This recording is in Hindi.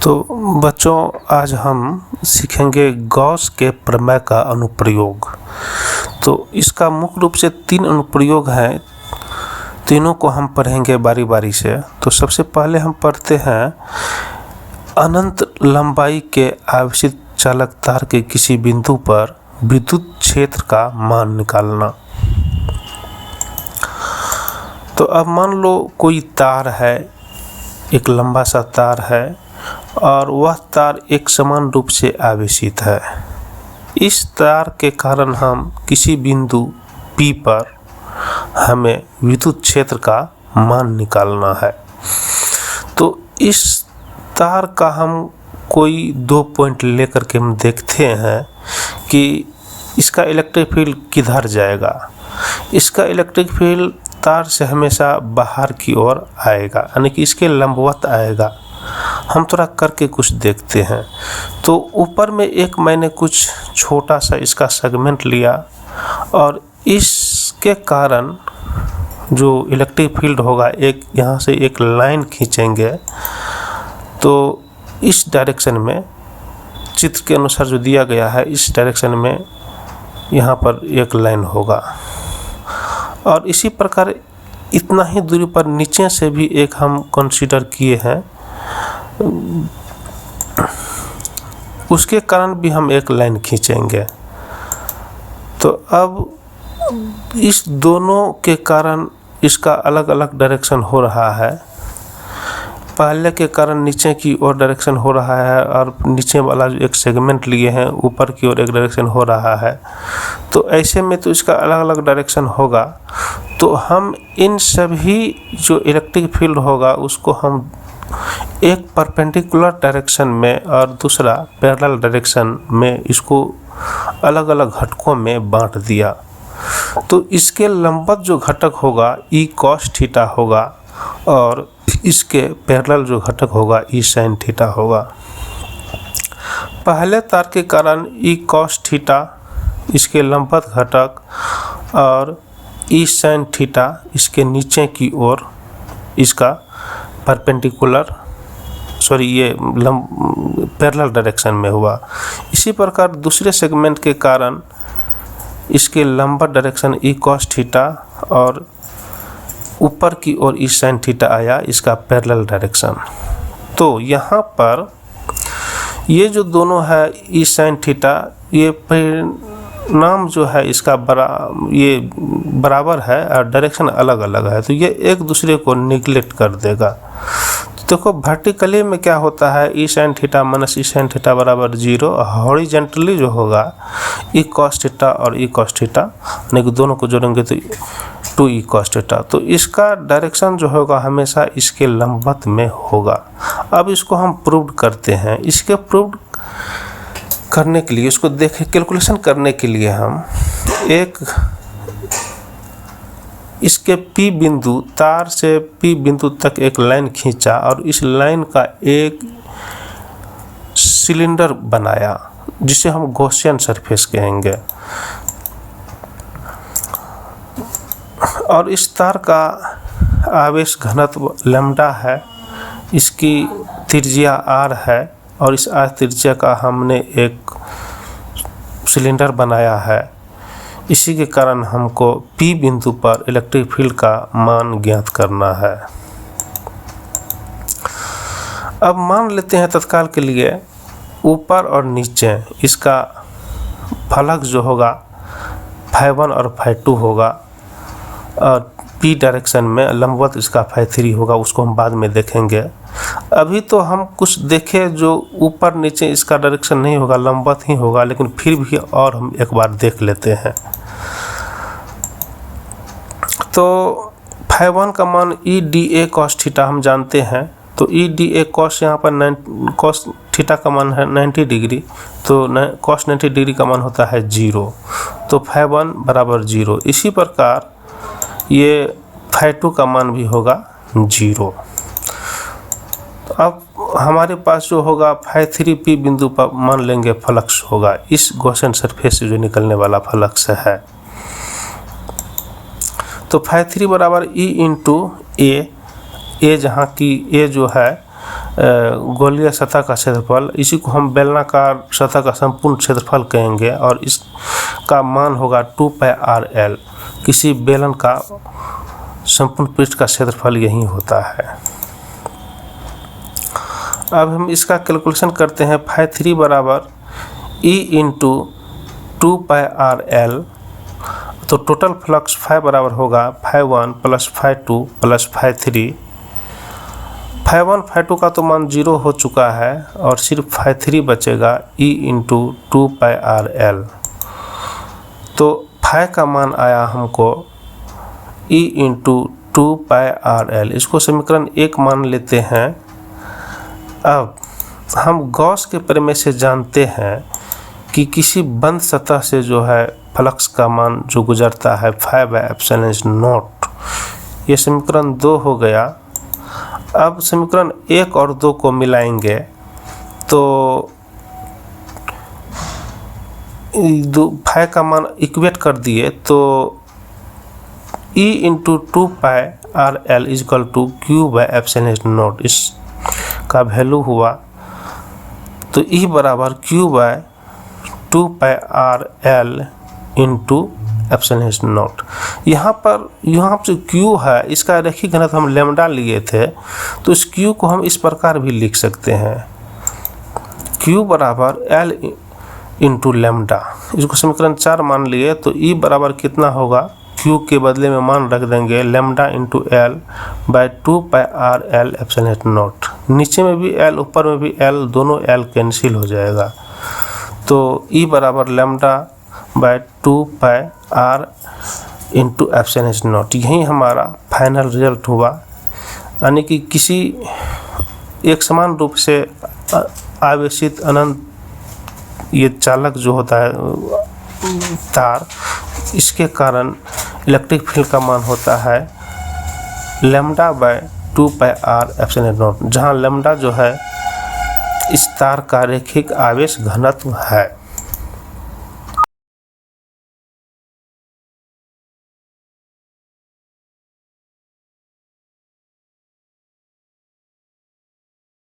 तो बच्चों, आज हम सीखेंगे गॉस के प्रमेय का अनुप्रयोग। तो इसका मुख्य रूप से 3 अनुप्रयोग हैं। तीनों को हम पढ़ेंगे बारी बारी से। तो सबसे पहले हम पढ़ते हैं अनंत लंबाई के आवेशित चालक तार के किसी बिंदु पर विद्युत क्षेत्र का मान निकालना। तो अब मान लो कोई तार है, एक लंबा सा तार है और वह तार एक समान रूप से आवेशित है। इस तार के कारण हम किसी बिंदु P पर हमें विद्युत क्षेत्र का मान निकालना है। तो इस तार का हम कोई 2 पॉइंट लेकर के हम देखते हैं कि इसका इलेक्ट्रिक फील्ड किधर जाएगा। इसका इलेक्ट्रिक फील्ड तार से हमेशा बाहर की ओर आएगा, यानी कि इसके लंबवत आएगा। हम थोड़ा करके कुछ देखते हैं। तो ऊपर में एक मैंने कुछ छोटा सा इसका सेगमेंट लिया और इसके कारण जो इलेक्ट्रिक फील्ड होगा, एक यहाँ से एक लाइन खींचेंगे तो इस डायरेक्शन में, चित्र के अनुसार जो दिया गया है इस डायरेक्शन में यहाँ पर एक लाइन होगा। और इसी प्रकार इतना ही दूरी पर नीचे से भी एक हम कंसीडर किए हैं, उसके कारण भी हम एक लाइन खींचेंगे। तो अब इस दोनों के कारण इसका अलग अलग डायरेक्शन हो रहा है। पहले के कारण नीचे की ओर डायरेक्शन हो रहा है और नीचे वाला जो एक सेगमेंट लिए हैं ऊपर की ओर एक डायरेक्शन हो रहा है। तो ऐसे में तो इसका अलग अलग डायरेक्शन होगा। तो हम इन सभी जो इलेक्ट्रिक फील्ड होगा उसको हम एक परपेंडिकुलर डायरेक्शन में और दूसरा पैरेलल डायरेक्शन में इसको अलग अलग घटकों में बांट दिया। तो इसके लंबवत जो घटक होगा E cos थीटा होगा और इसके पैरेलल जो घटक होगा E sin थीटा होगा। पहले तार के कारण E cos थीटा इसके लंबवत घटक और E sin थीटा इसके नीचे की ओर इसका परपेंडिकुलर ये पैरेलल डायरेक्शन में हुआ। इसी प्रकार दूसरे सेगमेंट के कारण इसके लंबवत डायरेक्शन E cos थीटा और ऊपर की ओर E sin थीटा आया, इसका पैरेलल डायरेक्शन। तो यहाँ पर ये जो दोनों है E sin थीटा, ये परिणाम जो है इसका ये बराबर है और डायरेक्शन अलग अलग है। तो ये एक दूसरे को निगलेक्ट कर देगा। तो देखो वर्टिकली में क्या होता है, E sin theta minus E sin theta बराबर 0। हॉरिजेंटली जो होगा E cos थीटा और E cos थीटा, यानी कि दोनों को जोड़ेंगे तो 2E cos थीटा। तो इसका डायरेक्शन जो होगा हमेशा इसके लंबवत में होगा। अब इसको हम प्रूव करते हैं। इसके प्रूव करने के लिए, इसको कैलकुलेशन करने के लिए हम एक इसके P बिंदु, तार से P बिंदु तक एक लाइन खींचा और इस लाइन का एक सिलेंडर बनाया जिसे हम गॉसियन सरफेस कहेंगे। और इस तार का आवेश घनत्व लैम्डा है, इसकी त्रिज्या R है और इस R त्रिज्या का हमने एक सिलेंडर बनाया है। इसी के कारण हमको P बिंदु पर इलेक्ट्रिक फील्ड का मान ज्ञात करना है। अब मान लेते हैं तत्काल के लिए ऊपर और नीचे इसका फलक जो होगा φ1 और φ2 होगा और P डायरेक्शन में लंबवत इसका φ3 होगा, उसको हम बाद में देखेंगे। अभी तो हम कुछ देखें जो ऊपर नीचे इसका डायरेक्शन नहीं होगा, लंबवत ही होगा, लेकिन फिर भी और हम एक बार देख लेते हैं। तो φ1 का मान E dA cos थीटा हम जानते हैं। तो E dA cos यहाँ पर cos थीटा का मान है 90 डिग्री, तो cos 90 डिग्री का मान होता है 0। तो φ1 बराबर 0। इसी प्रकार ये φ2 का मान भी होगा 0। तो अब हमारे पास जो होगा φ3 P बिंदु पर मान लेंगे फ्लक्स होगा, इस गॉसियन सरफेस से जो निकलने वाला फ्लक्स है। तो φ3 बराबर E इंटू A, जहाँ की A जो है गोलीय सतह का क्षेत्रफल, इसी को हम बेलनाकार सतह का संपूर्ण क्षेत्रफल कहेंगे और इसका मान होगा 2πr_l। किसी बेलन का संपूर्ण पृष्ठ का क्षेत्रफल यही होता है। अब हम इसका कैलकुलेशन करते हैं। φ3 बराबर E इंटू 2πr_l, तो टोटल फ्लक्स φ बराबर होगा φ1 प्लस φ2 प्लस φ3। φ1 φ2 का तो मान 0 हो चुका है और सिर्फ φ3 बचेगा E इंटू 2πr_l। तो φ का मान आया हमको E इंटू 2πr_l। इसको समीकरण 1 मान लेते हैं। अब हम गॉस के प्रमेय से जानते हैं कि किसी बंद सतह से जो है फ्लक्स का मान जो गुजरता है φ/ε0। ये समीकरण 2 हो गया। अब समीकरण 1 और 2 को मिलाएंगे तो φ का मान इक्वेट कर दिए तो E into 2πr_l is equal to Q/ε0 इसका वैल्यू हुआ। तो E बराबर Q/2πr_l इंटू ε0। यहाँ से Q है, इसका रैखिक घनत्व हम लैम्डा लिए थे, तो इस Q को हम इस प्रकार भी लिख सकते हैं, Q बराबर L इंटू लैम्डा। इसको समीकरण 4 मान लिए तो E बराबर कितना होगा, Q के बदले में मान रख देंगे lambda into L by 2πr_l ε0। नीचे में भी L ऊपर में भी L, दोनों L कैंसिल हो जाएगा। तो E बराबर लैम्डा बाई 2πr इंटू ε0। यही हमारा फाइनल रिजल्ट हुआ। यानी कि किसी एक समान रूप से आवेशित अनंत ये चालक जो होता है तार, इसके कारण इलेक्ट्रिक फील्ड का मान होता है लैम्डा बाय 2πr_ε0, जहाँ लैम्डा जो है इस तार का रैखिक आवेश घनत्व है।